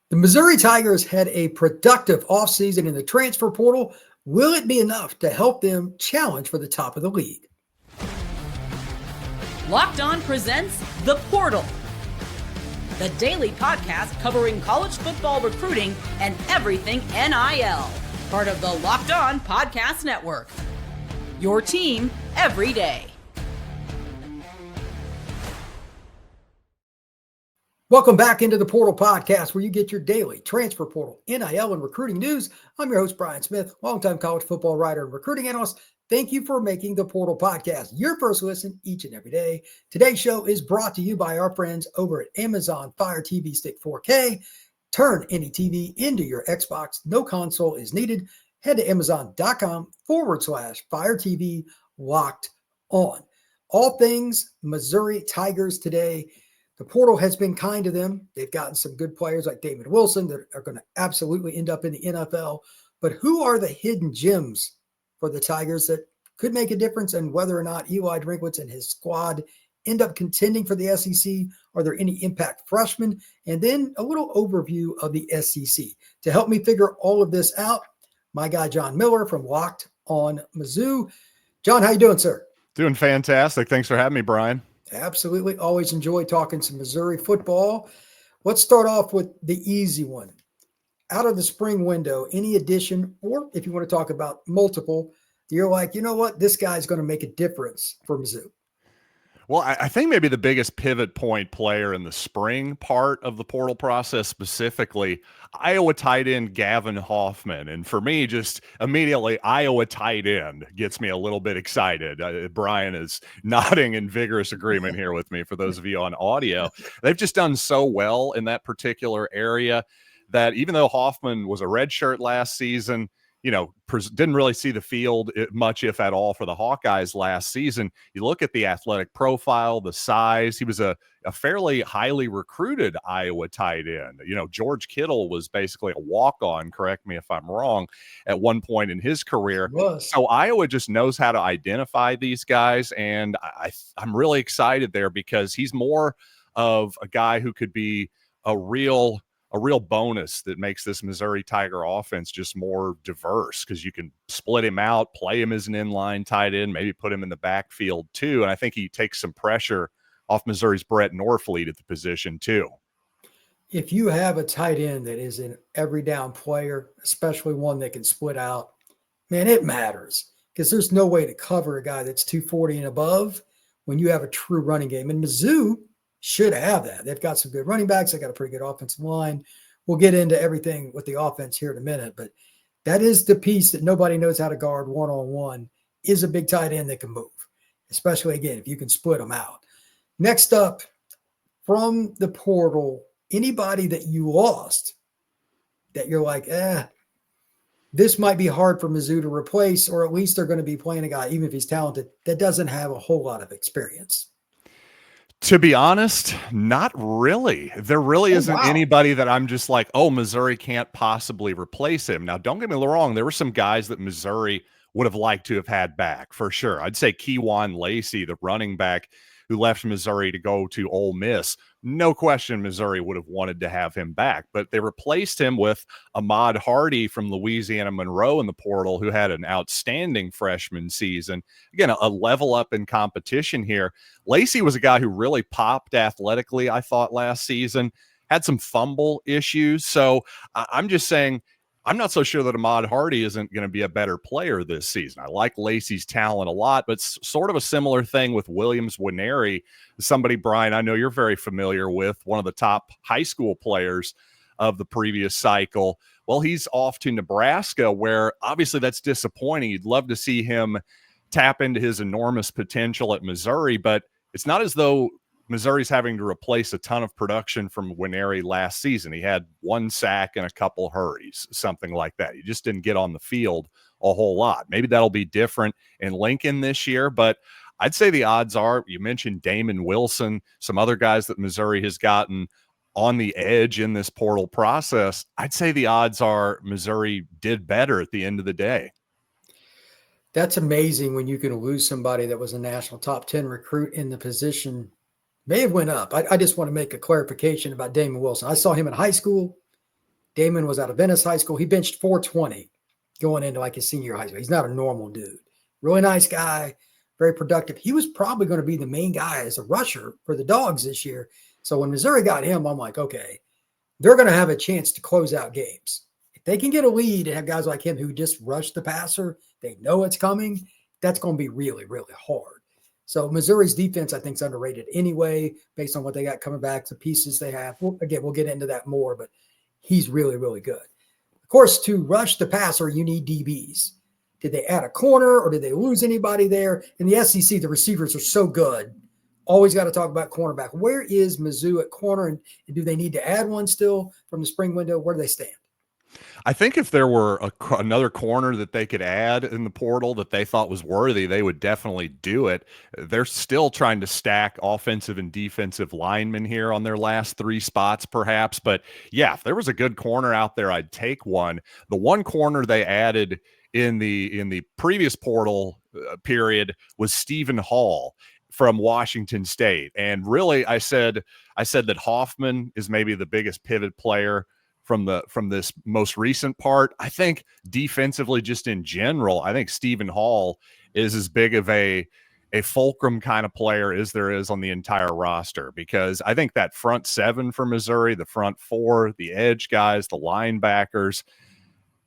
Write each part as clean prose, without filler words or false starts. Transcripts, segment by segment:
The Missouri Tigers had a productive offseason in the transfer portal. Will it be enough to help them challenge for the top of the league? Locked On presents The Portal, the daily podcast covering college football recruiting and everything NIL. Part of the Locked On Podcast Network. Your team every day. Welcome back into the Portal Podcast, where you get your daily transfer portal, NIL, and recruiting news. I'm your host, Brian Smith, longtime college football writer and recruiting analyst. Thank you for making the Portal Podcast your first listen each and every day. Today's show is brought to you by our friends over at Amazon Fire TV Stick 4K. Turn any TV into your Xbox. No console is needed. Head to Amazon.com/Fire TV Locked On. All things Missouri Tigers today. The portal has been kind to them. They've gotten some good players like Damon Wilson that are going to absolutely end up in the NFL. But who are the hidden gems for the Tigers that could make a difference, and whether or not Eli Drinkwitz and his squad end up contending for the SEC? Are there any impact freshmen? And then a little overview of the SEC. To help me figure all of this out, my guy John Miller from Locked On Mizzou. John, how you doing, sir? Doing fantastic. Thanks for having me, Brian. Absolutely. Always enjoy talking some Missouri football. Let's start off with the easy one. Out of the spring window, any addition, or if you want to talk about multiple, you're like, you know what, this guy's going to make a difference for Mizzou. Well, I think maybe the biggest pivot point player in the spring part of the portal process, specifically, Iowa tight end Gavin Hoffman. And for me, just immediately, Iowa tight end gets me a little bit excited. Brian is nodding in vigorous agreement here with me for those of you on audio. They've just done so well in that particular area that even though Hoffman was a redshirt last season, didn't really see the field much, if at all, for the Hawkeyes last season. You look at the athletic profile, the size, he was a fairly highly recruited Iowa tight end. George Kittle was basically a walk-on, correct me if I'm wrong, at one point in his career. So Iowa just knows how to identify these guys, and I'm really excited there because he's more of a guy who could be a real bonus that makes this Missouri Tiger offense just more diverse, because you can split him out, play him as an inline tight end, maybe put him in the backfield too. And I think he takes some pressure off Missouri's Brett Norfleet at the position too. If you have a tight end that is an every down player, especially one that can split out, man, it matters, because there's no way to cover a guy that's 240 and above when you have a true running game. And Mizzou should have that. They've got some good running backs. They got a pretty good offensive line. We'll get into everything with the offense here in a minute, but that is the piece that nobody knows how to guard one-on-one, is a big tight end that can move, especially, again, if you can split them out. Next up, from the portal, anybody that you lost that you're like, this might be hard for Mizzou to replace, or at least they're going to be playing a guy, even if he's talented, that doesn't have a whole lot of experience. To be honest, not really. There really isn't anybody that I'm just like, oh, Missouri can't possibly replace him. Now, don't get me wrong. There were some guys that Missouri would have liked to have had back, for sure. I'd say Kewan Lacey, the running back who left Missouri to go to Ole Miss. No question Missouri would have wanted to have him back, but they replaced him with Ahmad Hardy from Louisiana Monroe in the portal, who had an outstanding freshman season. Again, a level up in competition here. Lacey was a guy who really popped athletically, I thought, last season, had some fumble issues. So I'm just saying, I'm not so sure that Ahmad Hardy isn't going to be a better player this season. I like Lacey's talent a lot, but sort of a similar thing with Williams Winery, somebody, Brian, I know you're very familiar with, one of the top high school players of the previous cycle. Well, he's off to Nebraska, where obviously that's disappointing. You'd love to see him tap into his enormous potential at Missouri, but it's not as though Missouri's having to replace a ton of production from Winery last season. He had one sack and a couple hurries, something like that. He just didn't get on the field a whole lot. Maybe that'll be different in Lincoln this year, but I'd say the odds are, you mentioned Damon Wilson, some other guys that Missouri has gotten on the edge in this portal process. I'd say the odds are Missouri did better at the end of the day. That's amazing when you can lose somebody that was a national top 10 recruit in the position. May have went up. I just want to make a clarification about Damon Wilson. I saw him in high school. Damon was out of Venice High School. He benched 420 going into like his senior high school. He's not a normal dude. Really nice guy, very productive. He was probably going to be the main guy as a rusher for the Dogs this year. So when Missouri got him, I'm like, okay, they're going to have a chance to close out games. If they can get a lead and have guys like him who just rush the passer, they know it's coming, that's going to be really, really hard. So Missouri's defense, I think, is underrated anyway, based on what they got coming back, the pieces they have. We'll get into that more, but he's really, really good. Of course, to rush the passer, you need DBs. Did they add a corner or did they lose anybody there? In the SEC, the receivers are so good. Always got to talk about cornerback. Where is Mizzou at corner, and do they need to add one still from the spring window? Where do they stand? I think if there were another corner that they could add in the portal that they thought was worthy, they would definitely do it. They're still trying to stack offensive and defensive linemen here on their last 3 spots, perhaps. But yeah, if there was a good corner out there, I'd take one. The one corner they added in the previous portal period was Stephen Hall from Washington State. And really, I said that Hoffman is maybe the biggest pivot player from this most recent part. I think defensively, just in general, I think Stephen Hall is as big of a fulcrum kind of player as there is on the entire roster, because I think that front 7 for Missouri, the front 4, the edge guys, the linebackers,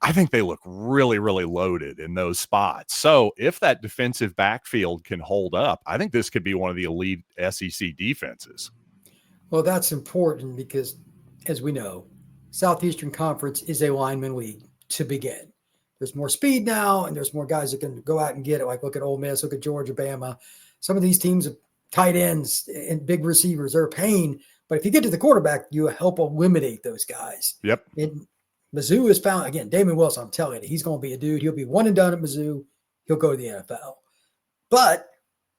I think they look really, really loaded in those spots. So if that defensive backfield can hold up, I think this could be one of the elite SEC defenses. Well, that's important because, as we know, Southeastern Conference is a lineman league to begin. There's more speed now, and there's more guys that can go out and get it. Like, look at Ole Miss, look at Georgia, Bama. Some of these teams have tight ends and big receivers. They're a pain. But if you get to the quarterback, you help eliminate those guys. Yep. And Mizzou has found, again, Damon Wilson, I'm telling you, he's going to be a dude. He'll be one and done at Mizzou. He'll go to the NFL. But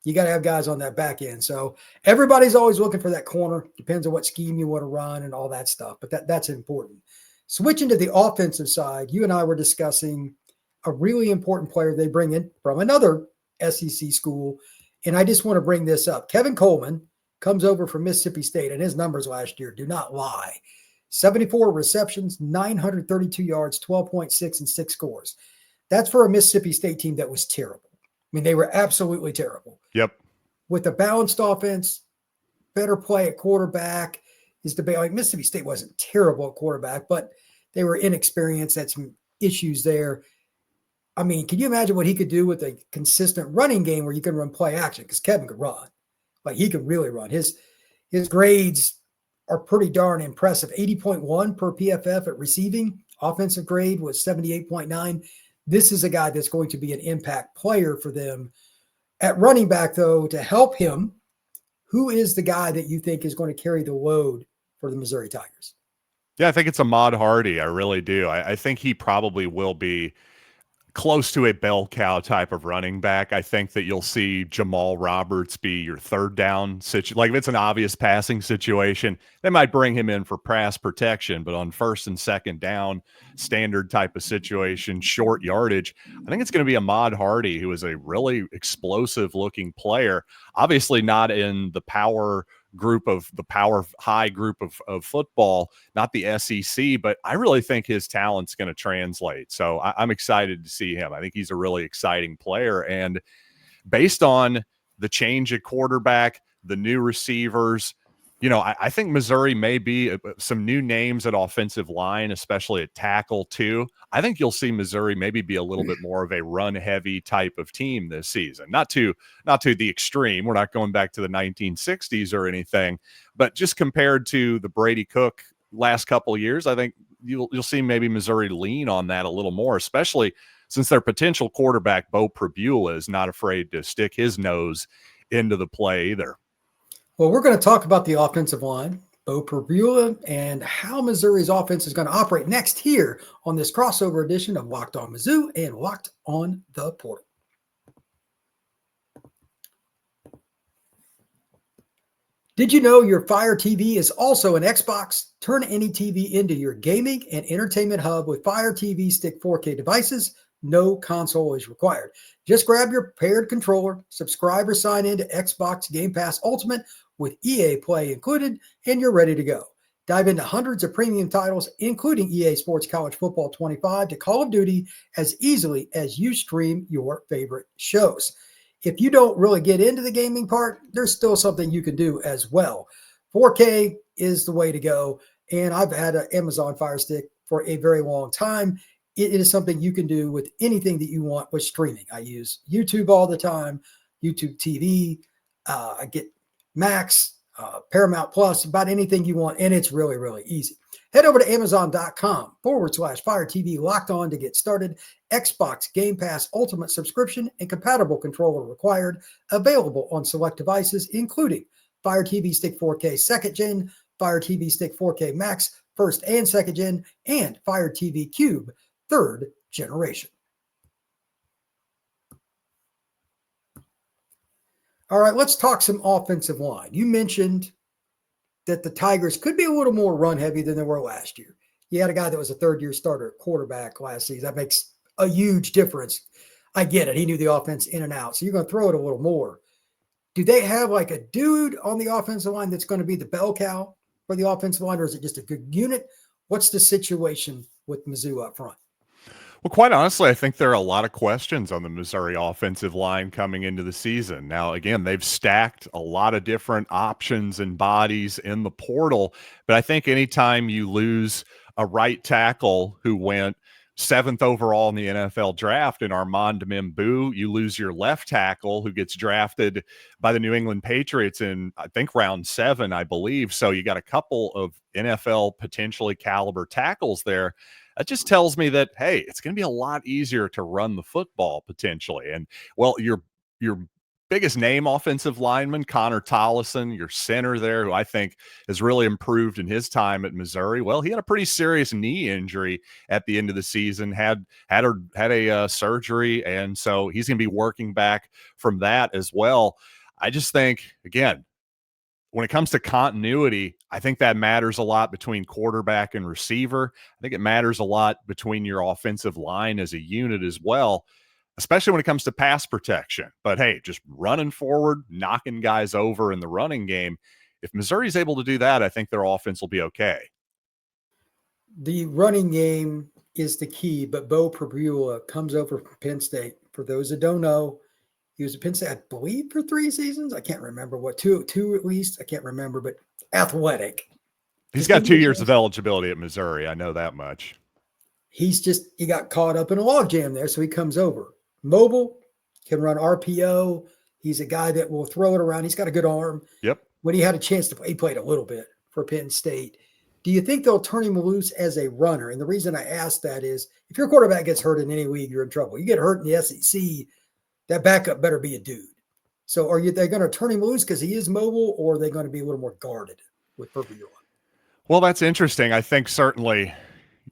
you got to have guys on that back end. So everybody's always looking for that corner. Depends on what scheme you want to run and all that stuff. But that's important. Switching to the offensive side, you and I were discussing a really important player they bring in from another SEC school. And I just want to bring this up. Kevin Coleman comes over from Mississippi State, and his numbers last year do not lie. 74 receptions, 932 yards, 12.6 and 6 scores. That's for a Mississippi State team that was terrible. I mean, they were absolutely terrible. Yep. With a balanced offense, better play at quarterback is debate. Like, Mississippi State wasn't terrible at quarterback, but they were inexperienced. Had some issues there. I mean, can you imagine what he could do with a consistent running game where you can run play action? Because Kevin could run. Like, he could really run. His grades are pretty darn impressive. 80.1 per PFF at receiving. Offensive grade was 78.9. This is a guy that's going to be an impact player for them. At running back, though, to help him, who is the guy that you think is going to carry the load for the Missouri Tigers? Yeah, I think it's Ahmad Hardy. I really do. I think he probably will be close to a bell cow type of running back. I think that you'll see Jamal Roberts be your third down situation. Like, if it's an obvious passing situation, they might bring him in for pass protection, but on first and second down, standard type of situation, short yardage, I think it's going to be Ahmad Hardy, who is a really explosive looking player. Obviously not in the power high group of football, not the SEC, but I really think his talent's going to translate. So I'm excited to see him. I think he's a really exciting player. And based on the change at quarterback, the new receivers, I think Missouri may be some new names at offensive line, especially at tackle too. I think you'll see Missouri maybe be a little bit more of a run-heavy type of team this season. Not to the extreme. We're not going back to the 1960s or anything, but just compared to the Brady Cook last couple of years, I think you'll see maybe Missouri lean on that a little more, especially since their potential quarterback, Beau Pribula, is not afraid to stick his nose into the play either. Well, we're going to talk about the offensive line, Beau Pribula, and how Missouri's offense is going to operate next here on this crossover edition of Locked On Mizzou and Locked On the Portal. Did you know your Fire TV is also an Xbox? Turn any TV into your gaming and entertainment hub with Fire TV Stick 4K devices. No console is required. Just grab your paired controller, subscribe or sign in to Xbox Game Pass Ultimate with EA Play included, and you're ready to go. Dive into hundreds of premium titles, including EA Sports College Football 25 to Call of Duty as easily as you stream your favorite shows. If you don't really get into the gaming part, there's still something you can do as well. 4K is the way to go. And I've had an Amazon Fire Stick for a very long time. It is something you can do with anything that you want with streaming. I use YouTube all the time, YouTube TV. I get Max, Paramount Plus, about anything you want. And it's really, really easy. Head over to Amazon.com/Fire TV Locked On to get started. Xbox Game Pass Ultimate subscription and compatible controller required. Available on select devices, including Fire TV Stick 4K 2nd Gen, Fire TV Stick 4K Max 1st and 2nd Gen, and Fire TV Cube 3rd generation. All right, let's talk some offensive line. You mentioned that the Tigers could be a little more run heavy than they were last year. You had a guy that was a third-year starter at quarterback last season. That makes a huge difference. I get it. He knew the offense in and out. So you're going to throw it a little more. Do they have like a dude on the offensive line that's going to be the bell cow for the offensive line, or is it just a good unit? What's the situation with Mizzou up front? Well, quite honestly, I think there are a lot of questions on the Missouri offensive line coming into the season. Now, again, they've stacked a lot of different options and bodies in the portal, but I think anytime you lose a right tackle who went 7th overall in the NFL draft in Armand Boo, you lose your left tackle who gets drafted by the New England Patriots in, I think, round 7, I believe. So you got a couple of NFL potentially caliber tackles there. That just tells me that, hey, it's going to be a lot easier to run the football potentially. And, well, your biggest name offensive lineman, Connor Tollison, your center there, who I think has really improved in his time at Missouri. Well, he had a pretty serious knee injury at the end of the season, had a surgery, and so he's going to be working back from that as well. I just think, again, when it comes to continuity, I think that matters a lot between quarterback and receiver. I think it matters a lot between your offensive line as a unit as well, especially when it comes to pass protection. But hey, just running forward, knocking guys over in the running game. If Missouri's able to do that, I think their offense will be okay. The running game is the key, but Beau Pribula comes over from Penn State. For those that don't know, he was at Penn State, I believe, for 3 seasons. I can't remember what, two at least. I can't remember, but athletic. He's got 2 years of eligibility at Missouri. I know that much. He got caught up in a logjam there, so he comes over. Mobile, can run RPO. He's a guy that will throw it around. He's got a good arm. Yep. When he had a chance to play, he played a little bit for Penn State. Do you think they'll turn him loose as a runner? And the reason I ask that is if your quarterback gets hurt in any league, you're in trouble. You get hurt in the SEC, that backup better be a dude. So they going to turn him loose because he is mobile, or are they going to be a little more guarded with Pribula? Well, that's interesting. I think certainly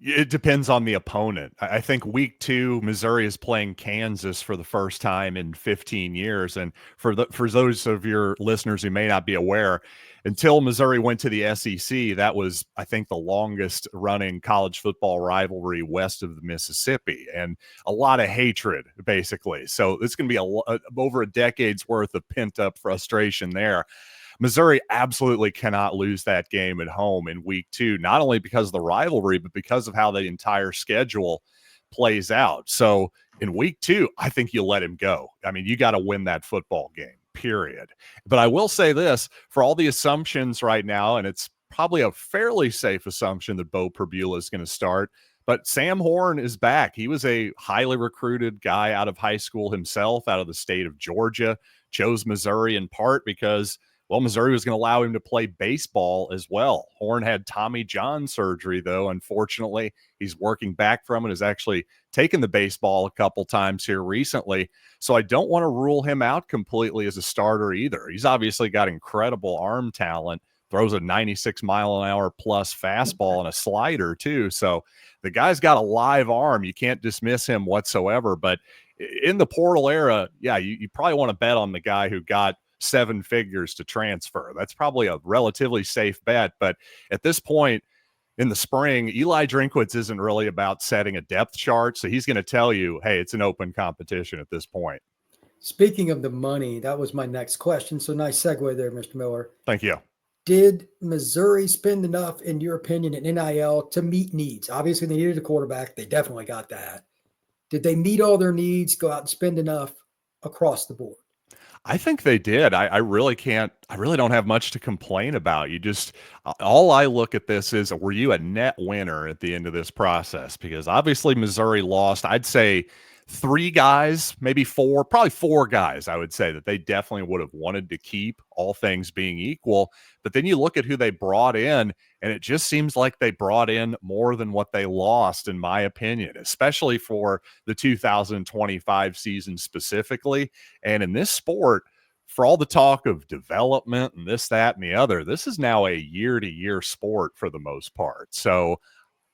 it depends on the opponent. I think week 2, Missouri is playing Kansas for the first time in 15 years. And for those of your listeners who may not be aware, until Missouri went to the SEC, that was, I think, the longest running college football rivalry west of the Mississippi, and a lot of hatred, basically. So it's going to be over a decade's worth of pent up frustration there. Missouri absolutely cannot lose that game at home in week 2, not only because of the rivalry, but because of how the entire schedule plays out. So in week 2, I think you let him go. I mean, you got to win that football game, period. But I will say this, for all the assumptions right now, and it's probably a fairly safe assumption that Beau Pribula is going to start, but Sam Horn is back. He was a highly recruited guy out of high school himself, out of the state of Georgia, chose Missouri in part because, well, Missouri was going to allow him to play baseball as well. Horn had Tommy John surgery, though. Unfortunately, he's working back from it, has actually taken the baseball a couple times here recently. So I don't want to rule him out completely as a starter either. He's obviously got incredible arm talent, throws a 96-mile-an-hour plus fastball and a slider too. So the guy's got a live arm. You can't dismiss him whatsoever. But in the portal era, yeah, you probably want to bet on the guy who got 7 figures to transfer. That's probably a relatively safe bet. But at this point in the spring, Eli Drinkwitz isn't really about setting a depth chart. So he's going to tell you, hey, it's an open competition at this point. Speaking of the money, that was my next question. So nice segue there, Mr. Miller. Thank you. Did Missouri spend enough, in your opinion, in NIL to meet needs? Obviously, they needed a quarterback. They definitely got that. Did they meet all their needs, go out and spend enough across the board? I think they did. I really can't, I really don't have much to complain about. You just, all I look at this is, were you a net winner at the end of this process? Because obviously Missouri lost, I'd say 3 guys, maybe 4, probably 4 guys, I would say that they definitely would have wanted to keep, all things being equal. But then you look at who they brought in, and it just seems like they brought in more than what they lost, in my opinion, especially for the 2025 season specifically. And in this sport, for all the talk of development and this, that, and the other, this is now a year-to-year sport for the most part. So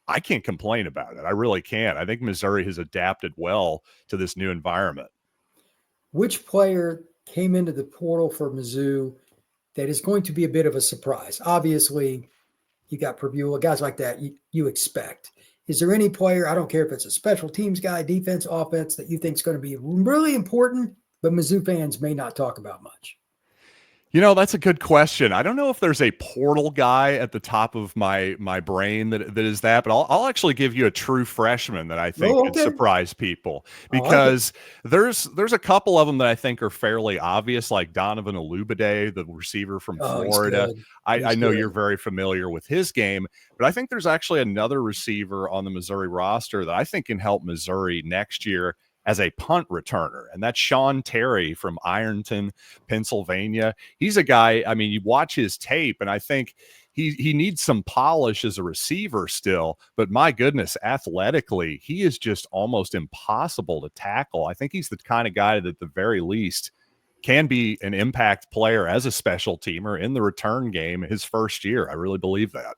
I can't complain about it. I really can't. I think Missouri has adapted well to this new environment. Which player came into the portal for Mizzou that is going to be a bit of a surprise? Obviously, you got Pribula, guys like that you expect. Is there any player, I don't care if it's a special teams guy, defense, offense, that you think is going to be really important, but Mizzou fans may not talk about much? You know, that's a good question. I don't know if there's a portal guy at the top of my brain that is that, but I'll actually give you a true freshman that I think could surprise people, because there's a couple of them that I think are fairly obvious, like Donovan Olubade, the receiver from Florida. I know you're very familiar with his game, but I think there's actually another receiver on the Missouri roster that I think can help Missouri next year as a punt returner, and that's Sean Terry from Ironton, Pennsylvania. He's a guy, I mean, you watch his tape, and I think he needs some polish as a receiver still, but my goodness, athletically, he is just almost impossible to tackle. I think he's the kind of guy that at the very least can be an impact player as a special teamer in the return game his first year. I really believe that.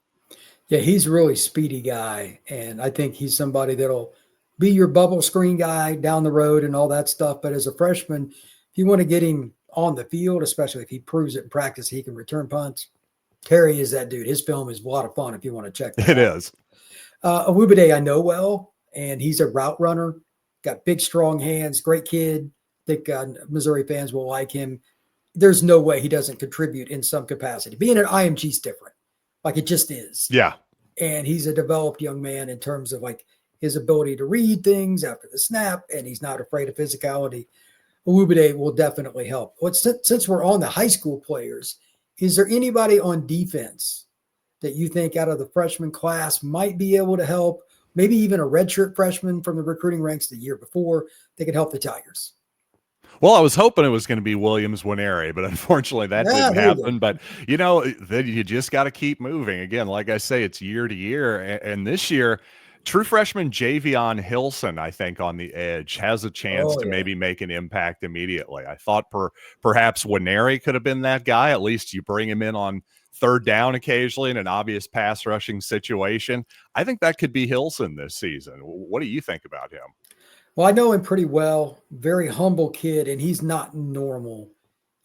Yeah, he's a really speedy guy, and I think he's somebody that'll be your bubble screen guy down the road and all that stuff. But as a freshman, if you want to get him on the field, especially if he proves it in practice, he can return punts. Terry is that dude. His film is a lot of fun if you want to check that out. It is. Olubade I know well, and he's a route runner, got big, strong hands, great kid. I think Missouri fans will like him. There's no way he doesn't contribute in some capacity. Being an IMG is different. Like, it just is. Yeah. And he's a developed young man in terms of like his ability to read things after the snap, and he's not afraid of physicality. Olubade will definitely help. Since we're on the high school players, is there anybody on defense that you think out of the freshman class might be able to help? Maybe even a redshirt freshman from the recruiting ranks the year before, they could help the Tigers. Well, I was hoping it was going to be Williams-Winery, but unfortunately that didn't happen. But, you know, then you just got to keep moving. Again, like I say, it's year to year. And this year, true freshman Javion Hilson, I think, on the edge has a chance to maybe make an impact immediately. I thought perhaps Winery could have been that guy. At least you bring him in on third down occasionally in an obvious pass rushing situation. I think that could be Hilson this season. What do you think about him? Well, I know him pretty well. Very humble kid, and he's not normal.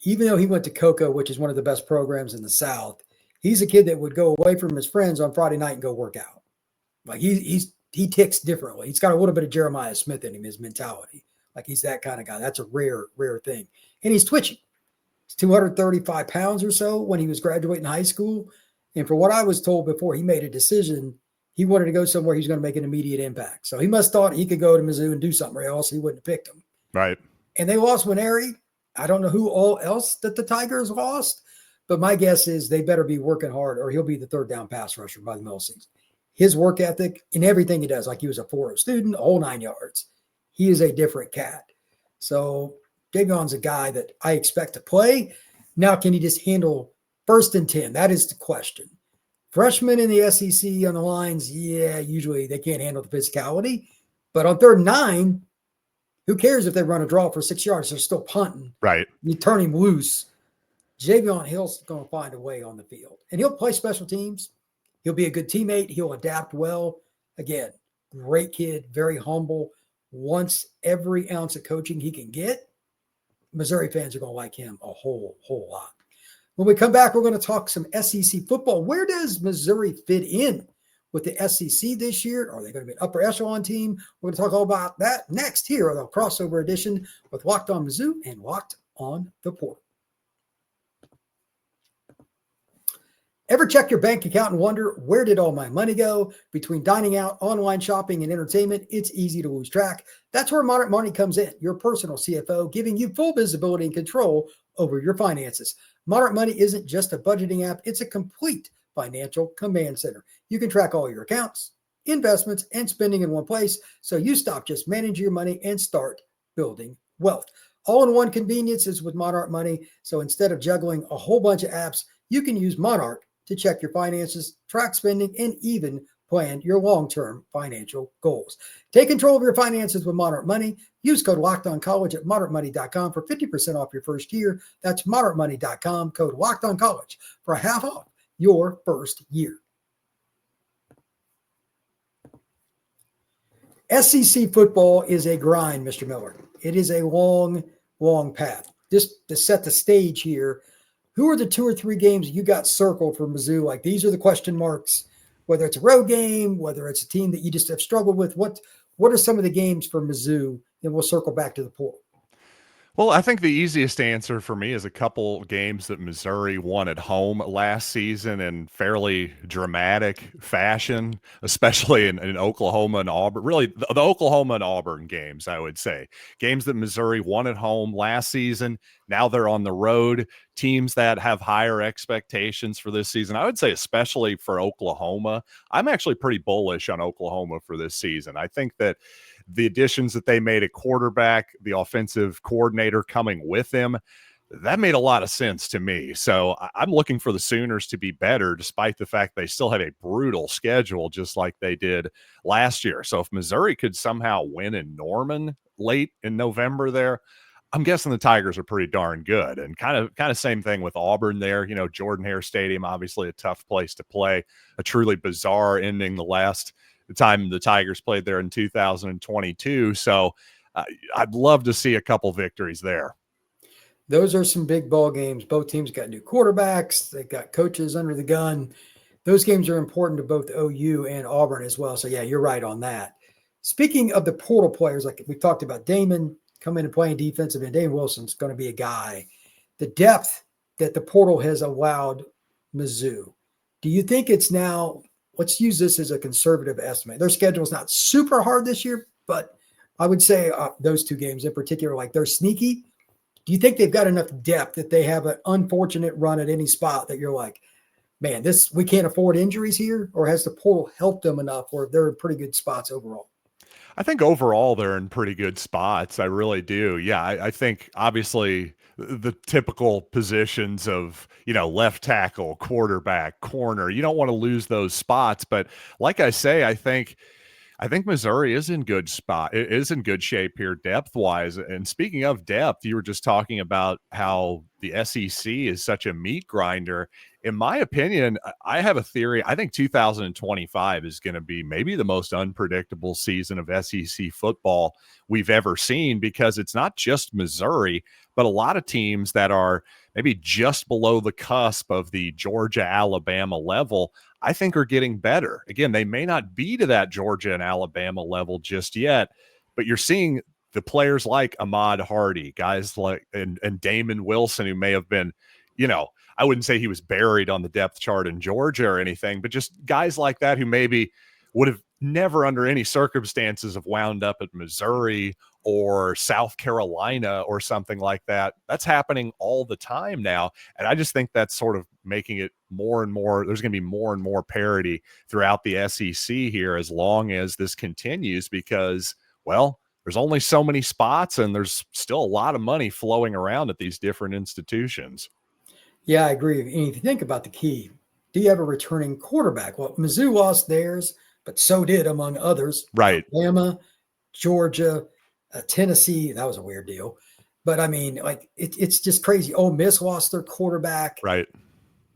Even though he went to Cocoa, which is one of the best programs in the South, he's a kid that would go away from his friends on Friday night and go work out. Like, he ticks differently. He's got a little bit of Jeremiah Smith in him, his mentality. Like, he's that kind of guy. That's a rare thing. And he's twitchy. He's 235 pounds or so when he was graduating high school. And for what I was told before he made a decision, he wanted to go somewhere he's going to make an immediate impact. So he must have thought he could go to Mizzou and do something else. He wouldn't have picked him. Right. And they lost Winery. I don't know who all else that the Tigers lost, but my guess is they better be working hard or he'll be the third down pass rusher by the middle of the season. His work ethic in everything he does, like he was a 4.0 student, all 9 yards. He is a different cat. So Javion's a guy that I expect to play. Now, can he just handle 1st and 10? That is the question. Freshmen in the SEC on the lines, usually they can't handle the physicality. But on 3rd and 9, who cares if they run a draw for 6 yards? They're still punting. Right. You turn him loose. Javion Hill's going to find a way on the field. And he'll play special teams. He'll be a good teammate. He'll adapt well. Again, great kid, very humble, wants every ounce of coaching he can get. Missouri fans are going to like him a whole lot. When we come back, we're going to talk some SEC football. Where does Missouri fit in with the SEC this year? Are they going to be an upper echelon team? We're going to talk all about that next here on the crossover edition with Locked On Mizzou and Locked On the Portal. Ever check your bank account and wonder, where did all my money go? Between dining out, online shopping, and entertainment, it's easy to lose track. That's where Modern Money comes in, your personal CFO, giving you full visibility and control over your finances. Modern Money isn't just a budgeting app, it's a complete financial command center. You can track all your accounts, investments, and spending in one place, so you stop just managing your money and start building wealth. All-in-one convenience is with Monarch Money, so instead of juggling a whole bunch of apps, you can use Monarch to check your finances, track spending, and even plan your long-term financial goals. Take control of your finances with Monarch Money. Use code LOCKEDONCollege at monarchmoney.com for 50% off your first year. That's monarchmoney.com, code LOCKEDONCollege for half off your first year. SEC football is a grind, Mr. Miller. It is a long, long path. Just to set the stage here, who are the 2 or 3 games you got circled for Mizzou? Like, these are the question marks, whether it's a road game, whether it's a team that you just have struggled with. What are some of the games for Mizzou? And we'll circle back to the pool. Well, I think the easiest answer for me is a couple games that Missouri won at home last season in fairly dramatic fashion, especially in Oklahoma and Auburn. Really, the Oklahoma and Auburn games, I would say. Games that Missouri won at home last season. Now they're on the road. Teams that have higher expectations for this season. I would say especially for Oklahoma. I'm actually pretty bullish on Oklahoma for this season. I think that the additions that they made at quarterback, the offensive coordinator coming with him, that made a lot of sense to me. So I'm looking for the Sooners to be better, despite the fact they still have a brutal schedule, just like they did last year. So if Missouri could somehow win in Norman late in November there, I'm guessing the Tigers are pretty darn good. And kind of same thing with Auburn there. You know, Jordan-Hare Stadium, obviously a tough place to play, a truly bizarre ending the time the Tigers played there in 2022. So I'd love to see a couple victories there. Those are some big ball games. Both teams got new quarterbacks. They've got coaches under the gun. Those games are important to both OU and Auburn as well. So, yeah, you're right on that. Speaking of the portal players, like we talked about, Damon come in and playing defensive end. Damon Wilson's going to be a guy. The depth that the portal has allowed Mizzou, do you think it's now – let's use this as a conservative estimate. Their schedule is not super hard this year, but I would say those 2 games in particular, like, they're sneaky. Do you think they've got enough depth that they have an unfortunate run at any spot that you're like, man, we can't afford injuries here? Or has the portal helped them enough where they're in pretty good spots overall? I think overall they're in pretty good spots. I really do. Yeah, I think obviously the typical positions of, left tackle, quarterback, corner, you don't want to lose those spots. But like I say, I think Missouri is in good spot. It is in good shape here depth-wise. And speaking of depth, you were just talking about how the SEC is such a meat grinder. In my opinion, I have a theory. I think 2025 is going to be maybe the most unpredictable season of SEC football we've ever seen, because it's not just Missouri, but a lot of teams that are maybe just below the cusp of the Georgia, Alabama level, I think are getting better. Again, they may not be to that Georgia and Alabama level just yet, but you're seeing the players like Ahmad Hardy, guys like and Damon Wilson, who may have been, I wouldn't say he was buried on the depth chart in Georgia or anything, but just guys like that who maybe would have never under any circumstances have wound up at Missouri or South Carolina or something like that. That's happening all the time now. And I just think that's sort of making it more and more, there's going to be more and more parity throughout the SEC here as long as this continues, because, well, there's only so many spots and there's still a lot of money flowing around at these different institutions. Yeah, I agree. And if you think about the key, do you have a returning quarterback? Well, Mizzou lost theirs, but so did, among others, right, Alabama, Georgia, Tennessee. That was a weird deal. But, I mean, like, it's just crazy. Ole Miss lost their quarterback. Right.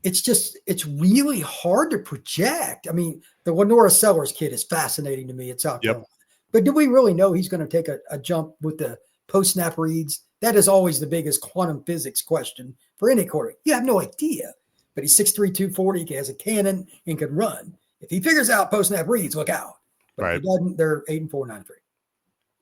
It's really hard to project. I mean, the Lenora Sellers kid is fascinating to me at South Carolina. But do we really know he's going to take a jump with the post-snap reads? That is always the biggest quantum physics question for any quarterback. You have no idea. But he's 6'3", 240. He has a cannon and can run. If he figures out post-snap reads, look out. But if he doesn't, they're 8-4, 9-3.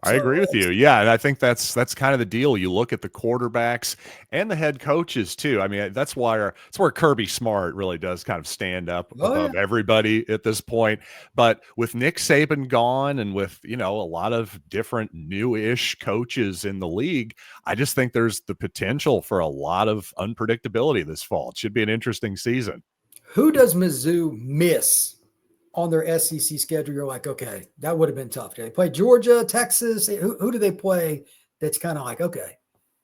I agree with you. Yeah, and I think that's kind of the deal. You look at the quarterbacks and the head coaches too. I mean, that's where Kirby Smart really does kind of stand up above everybody at this point. But with Nick Saban gone and with, a lot of different new-ish coaches in the league, I just think there's the potential for a lot of unpredictability this fall. It should be an interesting season. Who does Mizzou miss on their SEC schedule? You're like, okay, that would have been tough. Do they play Georgia, Texas? Who do they play that's kind of like, okay,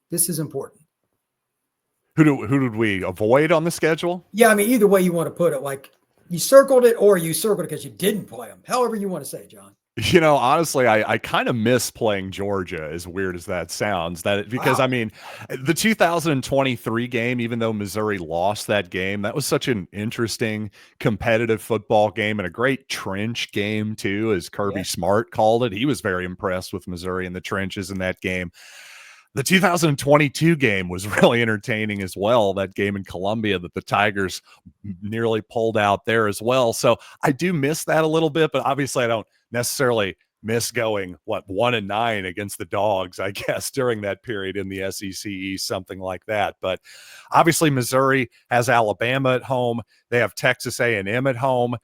this is important? Who did we avoid on the schedule? Yeah, I mean, either way you want to put it, like you circled it or you circled it because you didn't play them. However you want to say, John. Honestly, I kind of miss playing Georgia, as weird as that sounds. Because I mean, the 2023 game, even though Missouri lost that game, that was such an interesting competitive football game and a great trench game too, as Kirby Smart called it. He was very impressed with Missouri in the trenches in that game. The 2022 game was really entertaining as well. That game in Columbia that the Tigers nearly pulled out there as well. So I do miss that a little bit, but obviously I don't necessarily miss going 1-9 against the Dogs, I guess, during that period in the SEC East, something like that. But obviously Missouri has Alabama at home. They have Texas A&M at home.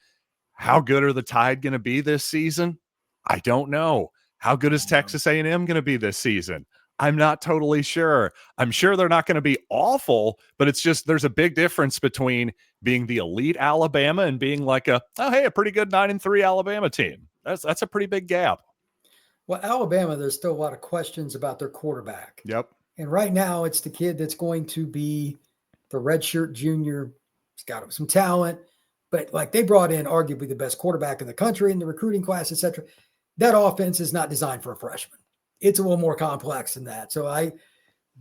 How good are the Tide going to be this season? I don't know. How good is Texas A&M going to be this season? I'm not totally sure. I'm sure they're not going to be awful, but it's just there's a big difference between being the elite Alabama and being like a pretty good 9-3 Alabama team. That's a pretty big gap. Well, Alabama, there's still a lot of questions about their quarterback. Yep. And right now it's the kid that's going to be the redshirt junior. He's got some talent, but like they brought in arguably the best quarterback in the country in the recruiting class, etc. That offense is not designed for a freshman. It's a little more complex than that. So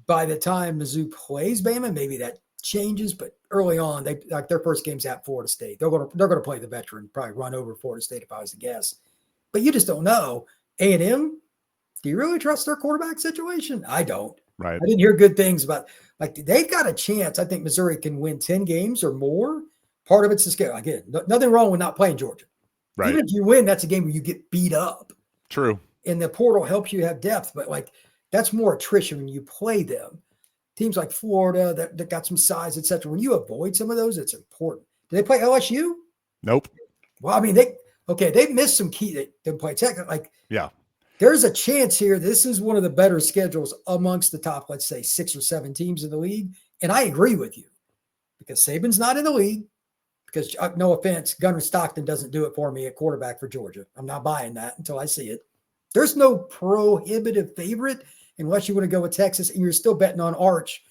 by the time Mizzou plays Bama, maybe that changes, but early on, they like their first game's at Florida State. They're gonna play the veteran, probably run over Florida State if I was to guess. But you just don't know. A&M, do you really trust their quarterback situation? I don't. Right. I didn't hear good things about like they've got a chance. I think Missouri can win 10 games or more. Part of it's the scale. Again, nothing wrong with not playing Georgia. Right. Even if you win, that's a game where you get beat up. True. And the portal helps you have depth, but like that's more attrition when you play them. Teams like Florida that got some size, etc. When you avoid some of those, it's important. Do they play LSU? Nope. Well, I mean, they missed some key. They didn't play Tech. Like, yeah, there's a chance here. This is one of the better schedules amongst the top, let's say, 6 or 7 teams in the league. And I agree with you because Saban's not in the league. Because no offense, Gunnar Stockton doesn't do it for me at quarterback for Georgia. I'm not buying that until I see it. There's no prohibitive favorite unless you want to go with Texas and you're still betting on Arch.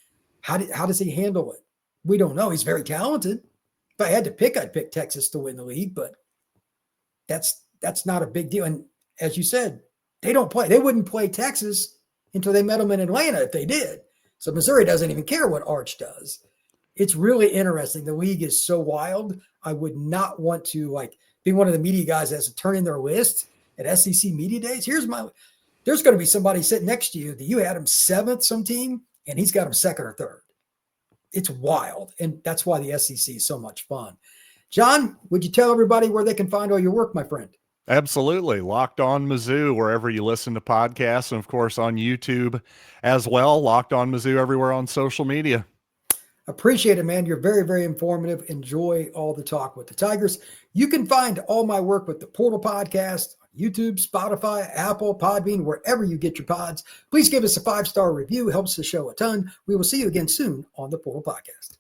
How does he handle it? We don't know. He's very talented. If I had to pick, I'd pick Texas to win the league, but that's not a big deal. And as you said, they wouldn't play Texas until they met them in Atlanta if they did. So Missouri doesn't even care what Arch does. It's really interesting. The league is so wild. I would not want to be one of the media guys that has to turn in their list at SEC Media Days. There's going to be somebody sitting next to you that you had him 7th, some team, and he's got him 2nd or 3rd. It's wild. And that's why the SEC is so much fun. John, would you tell everybody where they can find all your work, my friend? Absolutely. Locked On Mizzou, wherever you listen to podcasts, and of course on YouTube as well. Locked On Mizzou everywhere on social media. Appreciate it, man. You're very, very informative. Enjoy all the talk with the Tigers. You can find all my work with the Portal Podcast on YouTube, Spotify, Apple, Podbean, wherever you get your pods. Please give us a 5-star review. Helps the show a ton. We will see you again soon on the Portal Podcast.